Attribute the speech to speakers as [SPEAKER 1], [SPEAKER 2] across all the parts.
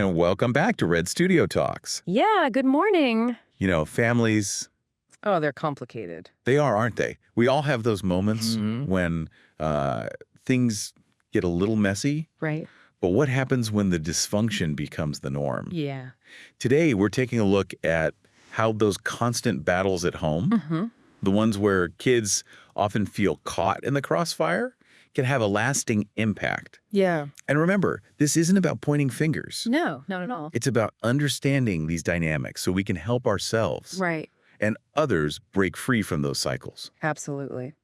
[SPEAKER 1] and welcome back to Red Studio Talks.
[SPEAKER 2] Yeah, good morning.
[SPEAKER 1] You know, families,
[SPEAKER 2] Oh, they're complicated.
[SPEAKER 1] they are, aren't they? We all have those moments when things get a little messy.
[SPEAKER 2] Right.
[SPEAKER 1] But what happens when the dysfunction becomes the norm?
[SPEAKER 2] Yeah.
[SPEAKER 1] Today, we're taking a look at how those constant battles at home, the ones where kids often feel caught in the crossfire, can have a lasting impact.
[SPEAKER 2] Yeah.
[SPEAKER 1] And remember, this isn't about pointing fingers.
[SPEAKER 2] No, not at all.
[SPEAKER 1] It's about understanding these dynamics so we can help ourselves
[SPEAKER 2] Right.
[SPEAKER 1] and others break free from those cycles.
[SPEAKER 2] Absolutely.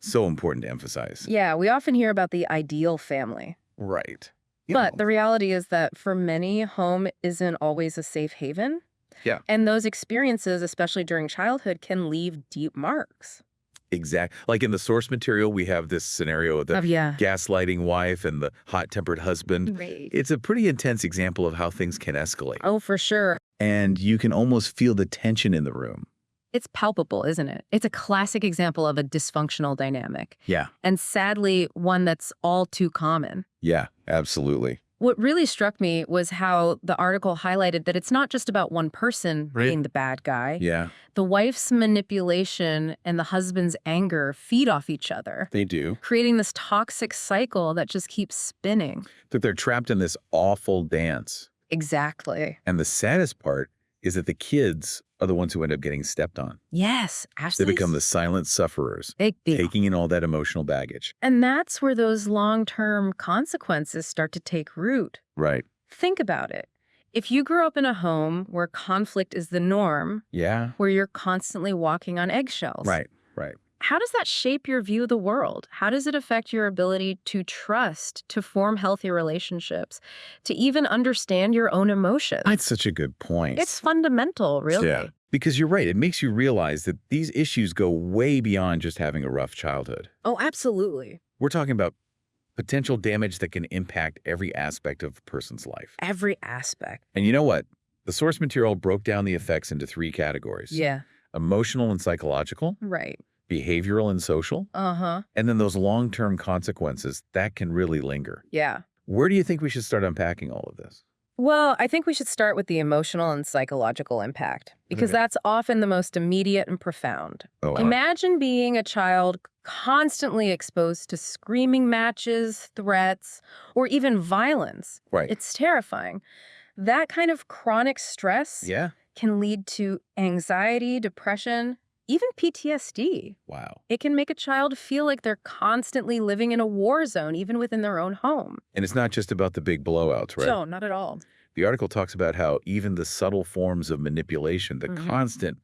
[SPEAKER 1] So important to emphasize.
[SPEAKER 2] Yeah, we often hear about the ideal family.
[SPEAKER 1] Right.
[SPEAKER 2] But the reality is that for many, home isn't always a safe haven.
[SPEAKER 1] Yeah.
[SPEAKER 2] And those experiences, especially during childhood, can leave deep marks.
[SPEAKER 1] Exactly. Like in the source material, we have this scenario of the
[SPEAKER 2] Yeah.
[SPEAKER 1] gaslighting wife and the hot-tempered husband.
[SPEAKER 2] Right.
[SPEAKER 1] It's a pretty intense example of how things can escalate.
[SPEAKER 2] Oh, for sure.
[SPEAKER 1] And you can almost feel the tension in the room.
[SPEAKER 2] It's palpable, isn't it? It's a classic example of a dysfunctional dynamic.
[SPEAKER 1] Yeah.
[SPEAKER 2] And sadly, one that's all too common.
[SPEAKER 1] Yeah, absolutely.
[SPEAKER 2] What really struck me was how the article highlighted that it's not just about one person being the bad guy.
[SPEAKER 1] Yeah,
[SPEAKER 2] The wife's manipulation and the husband's anger feed off each other,
[SPEAKER 1] they do.
[SPEAKER 2] creating this toxic cycle that just keeps spinning.
[SPEAKER 1] That they're trapped in this awful dance.
[SPEAKER 2] Exactly.
[SPEAKER 1] And the saddest part is that the kids are the ones who end up getting stepped on.
[SPEAKER 2] Yes,
[SPEAKER 1] They
[SPEAKER 2] absolutely.
[SPEAKER 1] become the silent sufferers,
[SPEAKER 2] Big deal.
[SPEAKER 1] taking in all that emotional baggage.
[SPEAKER 2] And that's where those long-term consequences start to take root.
[SPEAKER 1] Right.
[SPEAKER 2] Think about it. If you grew up in a home where conflict is the norm,
[SPEAKER 1] Yeah.
[SPEAKER 2] where you're constantly walking on eggshells,
[SPEAKER 1] Right.
[SPEAKER 2] how does that shape your view of the world? How does it affect your ability to trust, to form healthy relationships, to even understand your own emotions?
[SPEAKER 1] That's such a good point.
[SPEAKER 2] It's fundamental, really.
[SPEAKER 1] Yeah. Because you're right. It makes you realize that these issues go way beyond just having a rough childhood.
[SPEAKER 2] Oh, absolutely.
[SPEAKER 1] We're talking about potential damage that can impact every aspect of a person's life.
[SPEAKER 2] Every aspect.
[SPEAKER 1] And you know what? The source material broke down the effects into 3 categories.
[SPEAKER 2] Yeah.
[SPEAKER 1] Emotional and psychological,
[SPEAKER 2] Right.
[SPEAKER 1] behavioral and social,
[SPEAKER 2] Uh-huh.
[SPEAKER 1] and then those long-term consequences that can really linger.
[SPEAKER 2] Yeah.
[SPEAKER 1] Where do you think we should start unpacking all of this?
[SPEAKER 2] Well, I think we should start with the emotional and psychological impact, because
[SPEAKER 1] Okay.
[SPEAKER 2] that's often the most immediate and profound.
[SPEAKER 1] Oh,
[SPEAKER 2] Imagine being a child constantly exposed to screaming matches, threats, or even violence.
[SPEAKER 1] right.
[SPEAKER 2] It's terrifying. That kind of chronic stress
[SPEAKER 1] Yeah.
[SPEAKER 2] can lead to anxiety, depression, even PTSD.
[SPEAKER 1] Wow.
[SPEAKER 2] It can make a child feel like they're constantly living in a war zone, even within their own home.
[SPEAKER 1] And it's not just about the big blowouts, right?
[SPEAKER 2] No, not at all.
[SPEAKER 1] The article talks about how even the subtle forms of manipulation, the constant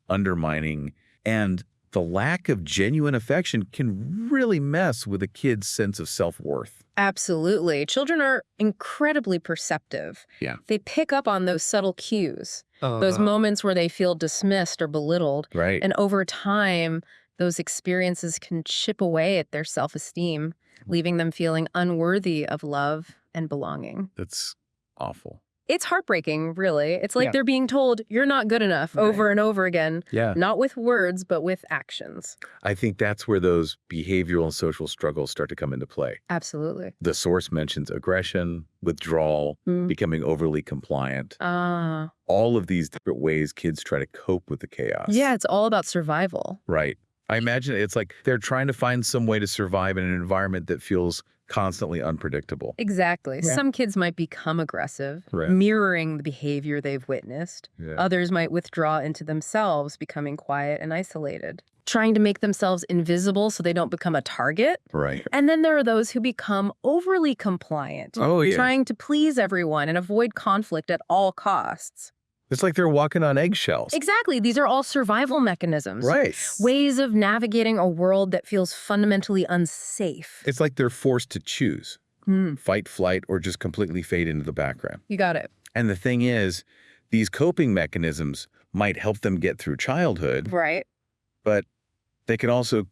[SPEAKER 1] undermining, and the lack of genuine affection can really mess with a kid's sense of self-worth.
[SPEAKER 2] Absolutely. Children are incredibly perceptive.
[SPEAKER 1] Yeah.
[SPEAKER 2] They pick up on those subtle cues, those moments where they feel dismissed or belittled.
[SPEAKER 1] Right.
[SPEAKER 2] And over time, those experiences can chip away at their self-esteem, leaving them feeling unworthy of love and belonging.
[SPEAKER 1] That's awful.
[SPEAKER 2] It's heartbreaking, really. It's like
[SPEAKER 1] Yeah.
[SPEAKER 2] they're being told, you're not good enough, over and over again.
[SPEAKER 1] Yeah.
[SPEAKER 2] Not with words, but with actions.
[SPEAKER 1] I think that's where those behavioral and social struggles start to come into play.
[SPEAKER 2] Absolutely.
[SPEAKER 1] The source mentions aggression, withdrawal, becoming overly compliant. All of these different ways kids try to cope with the chaos.
[SPEAKER 2] Yeah, it's all about survival.
[SPEAKER 1] Right. I imagine it's like they're trying to find some way to survive in an environment that feels constantly unpredictable.
[SPEAKER 2] Exactly.
[SPEAKER 1] Yeah.
[SPEAKER 2] Some kids might become aggressive,
[SPEAKER 1] Right.
[SPEAKER 2] mirroring the behavior they've witnessed.
[SPEAKER 1] Yeah.
[SPEAKER 2] Others might withdraw into themselves, becoming quiet and isolated, trying to make themselves invisible so they don't become a target.
[SPEAKER 1] Right.
[SPEAKER 2] And then there are those who become overly compliant,
[SPEAKER 1] Oh, yeah.
[SPEAKER 2] trying to please everyone and avoid conflict at all costs.
[SPEAKER 1] It's like they're walking on eggshells.
[SPEAKER 2] Exactly. These are all survival mechanisms.
[SPEAKER 1] Right.
[SPEAKER 2] Ways of navigating a world that feels fundamentally unsafe.
[SPEAKER 1] It's like they're forced to choose fight, flight, or just completely fade into the background.
[SPEAKER 2] You got it.
[SPEAKER 1] And the thing is, these coping mechanisms might help them get through childhood,
[SPEAKER 2] Right.
[SPEAKER 1] but they can also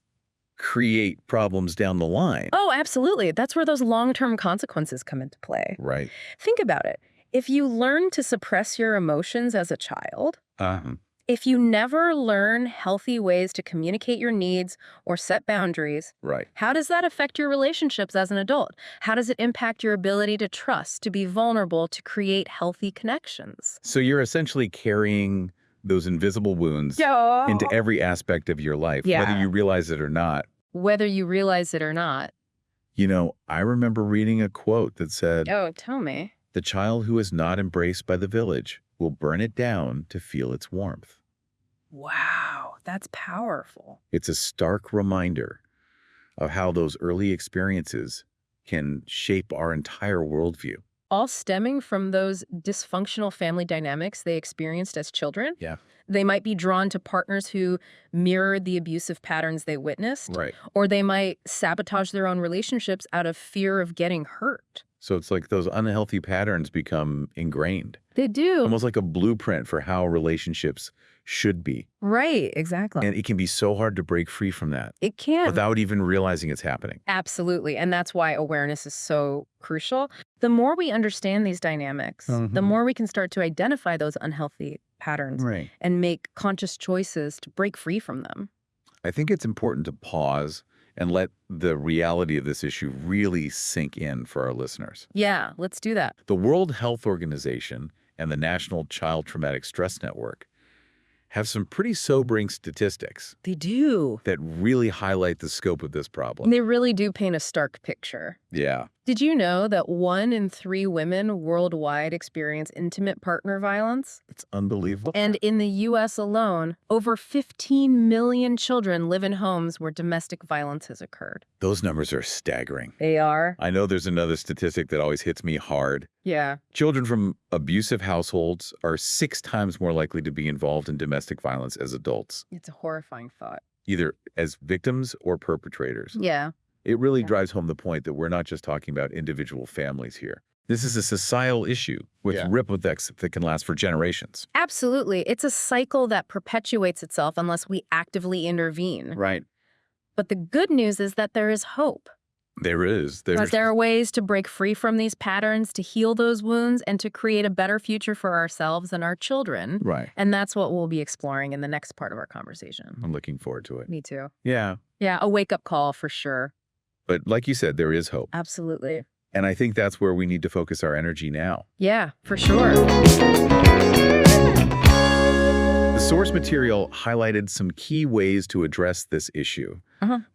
[SPEAKER 1] create problems down the line.
[SPEAKER 2] Oh, absolutely. That's where those long-term consequences come into play.
[SPEAKER 1] Right.
[SPEAKER 2] Think about it. If you learn to suppress your emotions as a child, If you never learn healthy ways to communicate your needs or set boundaries,
[SPEAKER 1] Right.
[SPEAKER 2] how does that affect your relationships as an adult? How does it impact your ability to trust, to be vulnerable, to create healthy connections?
[SPEAKER 1] So you're essentially carrying those invisible wounds into every aspect of your life, whether
[SPEAKER 2] Yeah.
[SPEAKER 1] you realize it or not.
[SPEAKER 2] Whether you realize it or not.
[SPEAKER 1] You know, I remember reading a quote that said,
[SPEAKER 2] Oh, tell me.
[SPEAKER 1] "The child who is not embraced by the village will burn it down to feel its warmth."
[SPEAKER 2] Wow, that's powerful.
[SPEAKER 1] It's a stark reminder of how those early experiences can shape our entire worldview.
[SPEAKER 2] All stemming from those dysfunctional family dynamics they experienced as children.
[SPEAKER 1] Yeah.
[SPEAKER 2] They might be drawn to partners who mirrored the abusive patterns they witnessed,
[SPEAKER 1] Right.
[SPEAKER 2] or they might sabotage their own relationships out of fear of getting hurt.
[SPEAKER 1] So it's like those unhealthy patterns become ingrained,
[SPEAKER 2] They do.
[SPEAKER 1] almost like a blueprint for how relationships should be.
[SPEAKER 2] Right, exactly.
[SPEAKER 1] And it can be so hard to break free from that
[SPEAKER 2] It can.
[SPEAKER 1] without even realizing it's happening.
[SPEAKER 2] Absolutely. And that's why awareness is so crucial. The more we understand these dynamics, the more we can start to identify those unhealthy patterns
[SPEAKER 1] Right.
[SPEAKER 2] and make conscious choices to break free from them.
[SPEAKER 1] I think it's important to pause and let the reality of this issue really sink in for our listeners.
[SPEAKER 2] Yeah, let's do that.
[SPEAKER 1] The World Health Organization and the National Child Traumatic Stress Network have some pretty sobering statistics
[SPEAKER 2] They do.
[SPEAKER 1] that really highlight the scope of this problem.
[SPEAKER 2] They really do paint a stark picture.
[SPEAKER 1] Yeah.
[SPEAKER 2] Did you know that 1 in 3 women worldwide experience intimate partner violence?
[SPEAKER 1] It's unbelievable.
[SPEAKER 2] And in the U.S. alone, over 15 million children live in homes where domestic violence has occurred.
[SPEAKER 1] Those numbers are staggering.
[SPEAKER 2] They are?
[SPEAKER 1] I know there's another statistic that always hits me hard.
[SPEAKER 2] Yeah.
[SPEAKER 1] Children from abusive households are 6 times more likely to be involved in domestic violence as adults,
[SPEAKER 2] It's a horrifying thought.
[SPEAKER 1] either as victims or perpetrators.
[SPEAKER 2] Yeah.
[SPEAKER 1] It really drives home the point that we're not just talking about individual families here. This is a societal issue with ripple effects that can last for generations.
[SPEAKER 2] Absolutely. It's a cycle that perpetuates itself unless we actively intervene.
[SPEAKER 1] Right.
[SPEAKER 2] But the good news is that there is hope.
[SPEAKER 1] There is.
[SPEAKER 2] Because there are ways to break free from these patterns, to heal those wounds, and to create a better future for ourselves and our children.
[SPEAKER 1] Right.
[SPEAKER 2] And that's what we'll be exploring in the next part of our conversation.
[SPEAKER 1] I'm looking forward to it.
[SPEAKER 2] Me too.
[SPEAKER 1] Yeah.
[SPEAKER 2] Yeah, a wake-up call for sure.
[SPEAKER 1] But like you said, there is hope.
[SPEAKER 2] Absolutely.
[SPEAKER 1] And I think that's where we need to focus our energy now.
[SPEAKER 2] Yeah, for sure.
[SPEAKER 1] The source material highlighted some key ways to address this issue,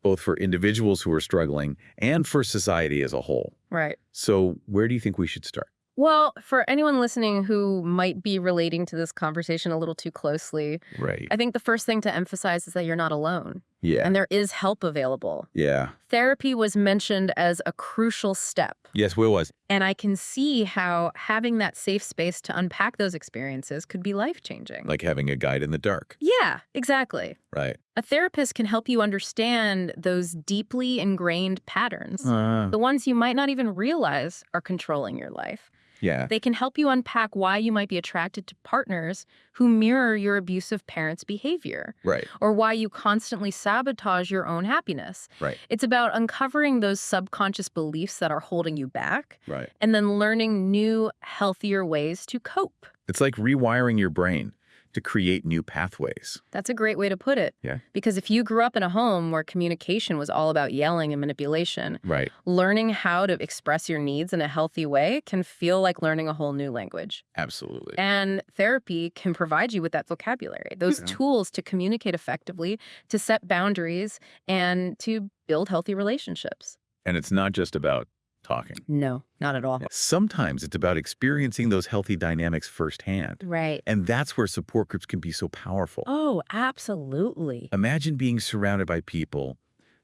[SPEAKER 1] both for individuals who are struggling and for society as a whole.
[SPEAKER 2] Right.
[SPEAKER 1] So where do you think we should start?
[SPEAKER 2] Well, for anyone listening who might be relating to this conversation a little too closely,
[SPEAKER 1] Right.
[SPEAKER 2] I think the first thing to emphasize is that you're not alone.
[SPEAKER 1] Yeah.
[SPEAKER 2] And there is help available.
[SPEAKER 1] Yeah.
[SPEAKER 2] Therapy was mentioned as a crucial step.
[SPEAKER 1] Yes, Will was.
[SPEAKER 2] And I can see how having that safe space to unpack those experiences could be life-changing.
[SPEAKER 1] Like having a guide in the dark.
[SPEAKER 2] Yeah, exactly.
[SPEAKER 1] Right.
[SPEAKER 2] A therapist can help you understand those deeply ingrained patterns, the ones you might not even realize are controlling your life.
[SPEAKER 1] Yeah.
[SPEAKER 2] They can help you unpack why you might be attracted to partners who mirror your abusive parents' behavior,
[SPEAKER 1] Right.
[SPEAKER 2] or why you constantly sabotage your own happiness.
[SPEAKER 1] Right.
[SPEAKER 2] It's about uncovering those subconscious beliefs that are holding you back,
[SPEAKER 1] Right.
[SPEAKER 2] and then learning new, healthier ways to cope.
[SPEAKER 1] It's like rewiring your brain to create new pathways.
[SPEAKER 2] That's a great way to put it.
[SPEAKER 1] Yeah.
[SPEAKER 2] Because if you grew up in a home where communication was all about yelling and manipulation,
[SPEAKER 1] Right.
[SPEAKER 2] learning how to express your needs in a healthy way can feel like learning a whole new language.
[SPEAKER 1] Absolutely.
[SPEAKER 2] And therapy can provide you with that vocabulary, those tools to communicate effectively, to set boundaries, and to build healthy relationships.
[SPEAKER 1] And it's not just about talking.
[SPEAKER 2] No, not at all.
[SPEAKER 1] Sometimes it's about experiencing those healthy dynamics firsthand.
[SPEAKER 2] Right.
[SPEAKER 1] And that's where support groups can be so powerful.
[SPEAKER 2] Oh, absolutely.
[SPEAKER 1] Imagine being surrounded by people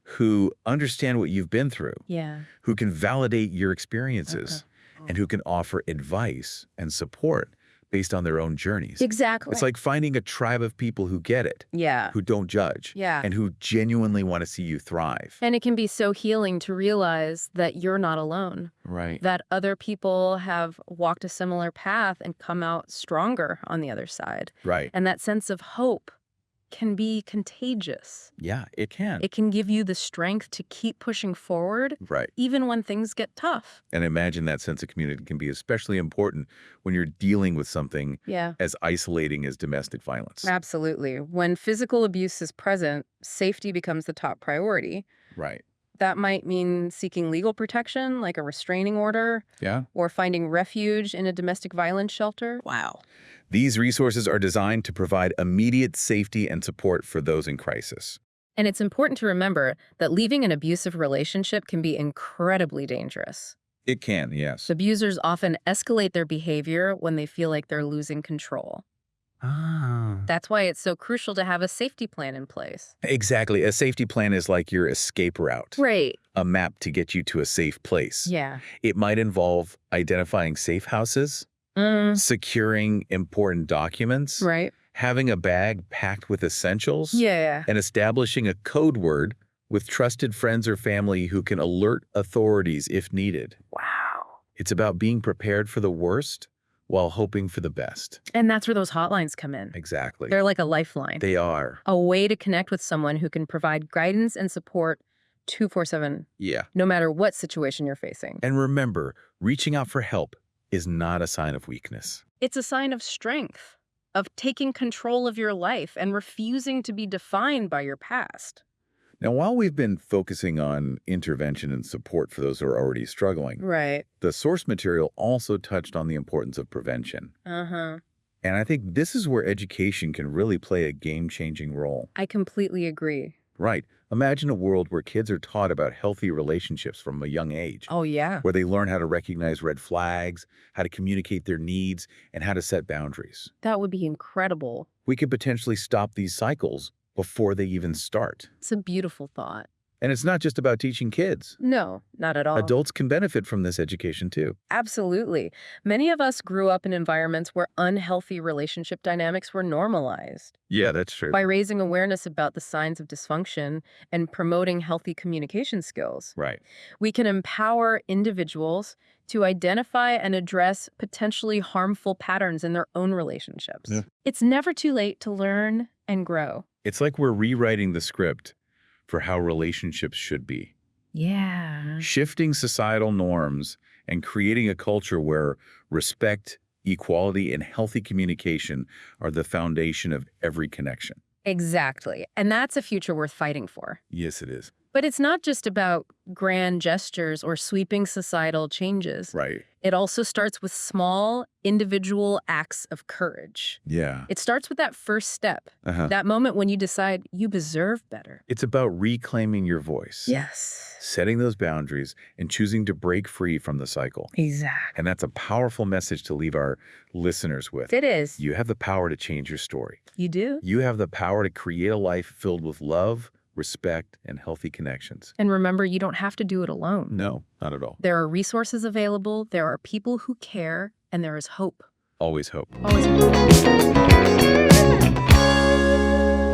[SPEAKER 1] who understand what you've been through,
[SPEAKER 2] Yeah.
[SPEAKER 1] who can validate your experiences, and who can offer advice and support based on their own journeys.
[SPEAKER 2] Exactly.
[SPEAKER 1] It's like finding a tribe of people who get it,
[SPEAKER 2] Yeah.
[SPEAKER 1] who don't judge,
[SPEAKER 2] Yeah.
[SPEAKER 1] and who genuinely want to see you thrive.
[SPEAKER 2] And it can be so healing to realize that you're not alone,
[SPEAKER 1] Right.
[SPEAKER 2] that other people have walked a similar path and come out stronger on the other side.
[SPEAKER 1] Right.
[SPEAKER 2] And that sense of hope can be contagious.
[SPEAKER 1] Yeah, it can.
[SPEAKER 2] It can give you the strength to keep pushing forward,
[SPEAKER 1] Right.
[SPEAKER 2] even when things get tough.
[SPEAKER 1] And imagine that sense of community can be especially important when you're dealing with something
[SPEAKER 2] Yeah.
[SPEAKER 1] as isolating as domestic violence.
[SPEAKER 2] Absolutely. When physical abuse is present, safety becomes the top priority.
[SPEAKER 1] Right.
[SPEAKER 2] That might mean seeking legal protection, like a restraining order,
[SPEAKER 1] Yeah.
[SPEAKER 2] or finding refuge in a domestic violence shelter.
[SPEAKER 3] Wow.
[SPEAKER 1] These resources are designed to provide immediate safety and support for those in crisis.
[SPEAKER 2] And it's important to remember that leaving an abusive relationship can be incredibly dangerous.
[SPEAKER 1] It can, yes.
[SPEAKER 2] Abusers often escalate their behavior when they feel like they're losing control.
[SPEAKER 1] Ah.
[SPEAKER 2] That's why it's so crucial to have a safety plan in place.
[SPEAKER 1] Exactly. A safety plan is like your escape route,
[SPEAKER 2] Right.
[SPEAKER 1] a map to get you to a safe place.
[SPEAKER 2] Yeah.
[SPEAKER 1] It might involve identifying safe houses, securing important documents,
[SPEAKER 2] Right.
[SPEAKER 1] having a bag packed with essentials,
[SPEAKER 2] Yeah.
[SPEAKER 1] and establishing a code word with trusted friends or family who can alert authorities if needed.
[SPEAKER 2] Wow.
[SPEAKER 1] It's about being prepared for the worst while hoping for the best.
[SPEAKER 2] And that's where those hotlines come in.
[SPEAKER 1] Exactly.
[SPEAKER 2] They're like a lifeline.
[SPEAKER 1] They are.
[SPEAKER 2] A way to connect with someone who can provide guidance and support 24/7,
[SPEAKER 1] Yeah.
[SPEAKER 2] no matter what situation you're facing.
[SPEAKER 1] And remember, reaching out for help is not a sign of weakness.
[SPEAKER 2] It's a sign of strength, of taking control of your life and refusing to be defined by your past.
[SPEAKER 1] Now, while we've been focusing on intervention and support for those who are already struggling,
[SPEAKER 2] Right.
[SPEAKER 1] the source material also touched on the importance of prevention.
[SPEAKER 2] Uh-huh.
[SPEAKER 1] And I think this is where education can really play a game-changing role.
[SPEAKER 2] I completely agree.
[SPEAKER 1] Right. Imagine a world where kids are taught about healthy relationships from a young age,
[SPEAKER 2] Oh, yeah.
[SPEAKER 1] where they learn how to recognize red flags, how to communicate their needs, and how to set boundaries.
[SPEAKER 2] That would be incredible.
[SPEAKER 1] We could potentially stop these cycles before they even start.
[SPEAKER 2] It's a beautiful thought.
[SPEAKER 1] And it's not just about teaching kids.
[SPEAKER 2] No, not at all.
[SPEAKER 1] Adults can benefit from this education too.
[SPEAKER 2] Absolutely. Many of us grew up in environments where unhealthy relationship dynamics were normalized.
[SPEAKER 1] Yeah, that's true.
[SPEAKER 2] By raising awareness about the signs of dysfunction and promoting healthy communication skills,
[SPEAKER 1] Right.
[SPEAKER 2] we can empower individuals to identify and address potentially harmful patterns in their own relationships.
[SPEAKER 1] Yeah.
[SPEAKER 2] It's never too late to learn and grow.
[SPEAKER 1] It's like we're rewriting the script for how relationships should be.
[SPEAKER 2] Yeah.
[SPEAKER 1] Shifting societal norms and creating a culture where respect, equality, and healthy communication are the foundation of every connection.
[SPEAKER 2] Exactly. And that's a future worth fighting for.
[SPEAKER 1] Yes, it is.
[SPEAKER 2] But it's not just about grand gestures or sweeping societal changes.
[SPEAKER 1] Right.
[SPEAKER 2] It also starts with small, individual acts of courage.
[SPEAKER 1] Yeah.
[SPEAKER 2] It starts with that first step,
[SPEAKER 1] Uh-huh.
[SPEAKER 2] that moment when you decide you deserve better.
[SPEAKER 1] It's about reclaiming your voice,
[SPEAKER 2] Yes.
[SPEAKER 1] setting those boundaries, and choosing to break free from the cycle.
[SPEAKER 2] Exactly.
[SPEAKER 1] And that's a powerful message to leave our listeners with.
[SPEAKER 2] It is.
[SPEAKER 1] You have the power to change your story.
[SPEAKER 2] You do.
[SPEAKER 1] You have the power to create a life filled with love, respect, and healthy connections.
[SPEAKER 2] And remember, you don't have to do it alone.
[SPEAKER 1] No, not at all.
[SPEAKER 2] There are resources available, there are people who care, and there is hope.
[SPEAKER 1] Always hope.
[SPEAKER 2] Always hope.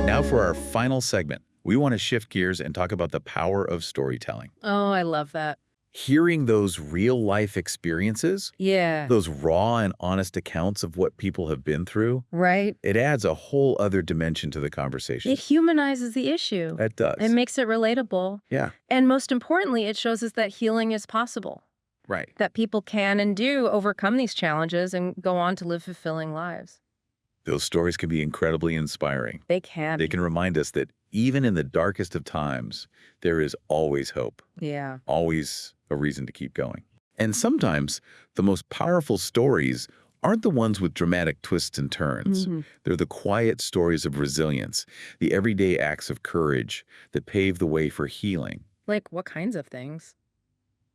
[SPEAKER 1] Now for our final segment, we want to shift gears and talk about the power of storytelling.
[SPEAKER 2] Oh, I love that.
[SPEAKER 1] Hearing those real-life experiences,
[SPEAKER 2] Yeah.
[SPEAKER 1] those raw and honest accounts of what people have been through,
[SPEAKER 2] Right?
[SPEAKER 1] it adds a whole other dimension to the conversation.
[SPEAKER 2] It humanizes the issue.
[SPEAKER 1] It does.
[SPEAKER 2] It makes it relatable.
[SPEAKER 1] Yeah,
[SPEAKER 2] And most importantly, it shows us that healing is possible,
[SPEAKER 1] right.
[SPEAKER 2] that people can and do overcome these challenges and go on to live fulfilling lives.
[SPEAKER 1] Those stories can be incredibly inspiring.
[SPEAKER 2] They can.
[SPEAKER 1] They can remind us that even in the darkest of times, there is always hope,
[SPEAKER 2] Yeah.
[SPEAKER 1] always a reason to keep going. And sometimes the most powerful stories aren't the ones with dramatic twists and turns.
[SPEAKER 2] Mhm.
[SPEAKER 1] They're the quiet stories of resilience, the everyday acts of courage that pave the way for healing.
[SPEAKER 2] Like what kinds of things?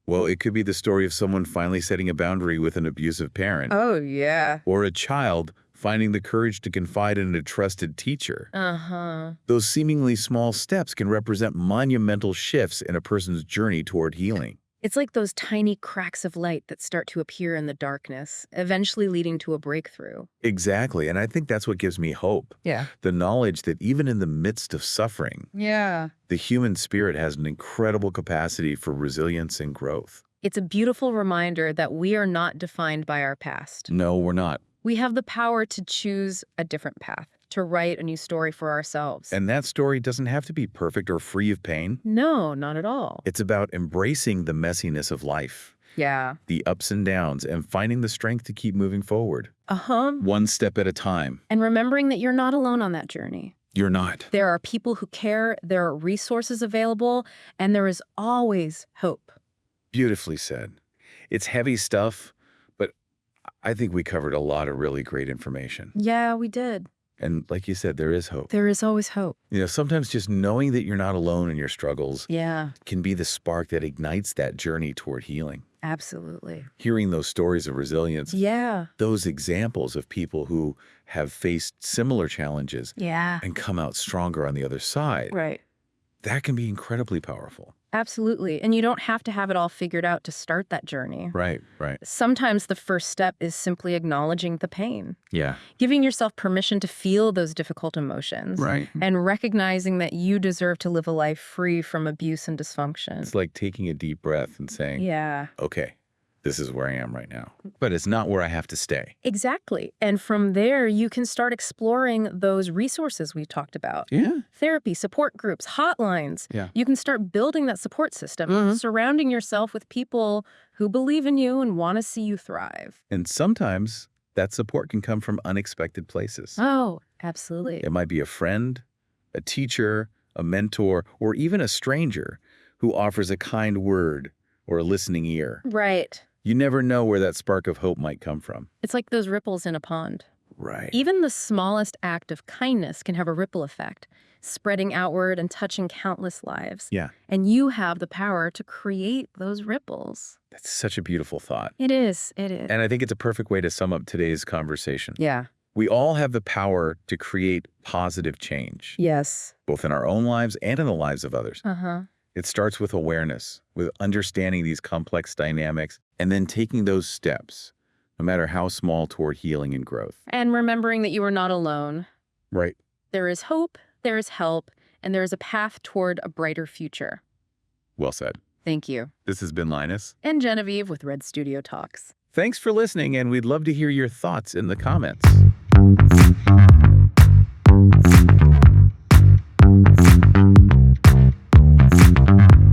[SPEAKER 1] Well, it could be the story of someone finally setting a boundary with an abusive parent,
[SPEAKER 2] Oh, yeah.
[SPEAKER 1] or a child finding the courage to confide in a trusted teacher.
[SPEAKER 2] Uh-huh.
[SPEAKER 1] Those seemingly small steps can represent monumental shifts in a person's journey toward healing.
[SPEAKER 2] It's like those tiny cracks of light that start to appear in the darkness, eventually leading to a breakthrough.
[SPEAKER 1] Exactly, and I think that's what gives me hope.
[SPEAKER 2] Yeah.
[SPEAKER 1] The knowledge that even in the midst of suffering,
[SPEAKER 2] Yeah.
[SPEAKER 1] the human spirit has an incredible capacity for resilience and growth.
[SPEAKER 2] It's a beautiful reminder that we are not defined by our past.
[SPEAKER 1] No, we're not.
[SPEAKER 2] We have the power to choose a different path, to write a new story for ourselves.
[SPEAKER 1] And that story doesn't have to be perfect or free of pain.
[SPEAKER 2] No, not at all.
[SPEAKER 1] It's about embracing the messiness of life,
[SPEAKER 2] Yeah.
[SPEAKER 1] the ups and downs, and finding the strength to keep moving forward.
[SPEAKER 2] Uh-huh.
[SPEAKER 1] One step at a time.
[SPEAKER 2] And remembering that you're not alone on that journey.
[SPEAKER 1] You're not.
[SPEAKER 2] There are people who care, there are resources available, and there is always hope.
[SPEAKER 1] Beautifully said. It's heavy stuff, but I think we covered a lot of really great information.
[SPEAKER 2] Yeah, we did.
[SPEAKER 1] And like you said, there is hope.
[SPEAKER 2] There is always hope.
[SPEAKER 1] Sometimes just knowing that you're not alone in your struggles
[SPEAKER 2] Yeah,
[SPEAKER 1] can be the spark that ignites that journey toward healing.
[SPEAKER 2] absolutely.
[SPEAKER 1] Hearing those stories of resilience,
[SPEAKER 2] Yeah.
[SPEAKER 1] those examples of people who have faced similar challenges
[SPEAKER 2] Yeah.
[SPEAKER 1] and come out stronger on the other side,
[SPEAKER 2] Right.
[SPEAKER 1] that can be incredibly powerful.
[SPEAKER 2] Absolutely. And you don't have to have it all figured out to start that journey.
[SPEAKER 1] Right, right.
[SPEAKER 2] Sometimes the first step is simply acknowledging the pain,
[SPEAKER 1] Yeah.
[SPEAKER 2] giving yourself permission to feel those difficult emotions,
[SPEAKER 1] Right.
[SPEAKER 2] and recognizing that you deserve to live a life free from abuse and dysfunction.
[SPEAKER 1] It's like taking a deep breath and saying,
[SPEAKER 2] Yeah,
[SPEAKER 1] okay, this is where I am right now, but it's not where I have to stay.
[SPEAKER 2] exactly. And from there, you can start exploring those resources we talked about.
[SPEAKER 1] Yeah.
[SPEAKER 2] Therapy, support groups, hotlines.
[SPEAKER 1] Yeah.
[SPEAKER 2] You can start building that support system, surrounding yourself with people who believe in you and want to see you thrive.
[SPEAKER 1] And sometimes that support can come from unexpected places.
[SPEAKER 2] Oh, absolutely.
[SPEAKER 1] It might be a friend, a teacher, a mentor, or even a stranger who offers a kind word or a listening ear.
[SPEAKER 2] Right.
[SPEAKER 1] You never know where that spark of hope might come from.
[SPEAKER 2] It's like those ripples in a pond.
[SPEAKER 1] Right.
[SPEAKER 2] Even the smallest act of kindness can have a ripple effect, spreading outward and touching countless lives.
[SPEAKER 1] Yeah.
[SPEAKER 2] And you have the power to create those ripples.
[SPEAKER 1] That's such a beautiful thought.
[SPEAKER 2] It is. It is.
[SPEAKER 1] And I think it's a perfect way to sum up today's conversation.
[SPEAKER 2] Yeah.
[SPEAKER 1] We all have the power to create positive change,
[SPEAKER 2] Yes.
[SPEAKER 1] both in our own lives and in the lives of others.
[SPEAKER 2] Uh-huh.
[SPEAKER 1] It starts with awareness, with understanding these complex dynamics, and then taking those steps, no matter how small, toward healing and growth.
[SPEAKER 2] And remembering that you are not alone.
[SPEAKER 1] Right.
[SPEAKER 2] There is hope, there is help, and there is a path toward a brighter future.
[SPEAKER 1] Well said.
[SPEAKER 2] Thank you.
[SPEAKER 1] This has been Linus.
[SPEAKER 2] And Genevieve with Red Studio Talks.
[SPEAKER 1] Thanks for listening, and we'd love to hear your thoughts in the comments.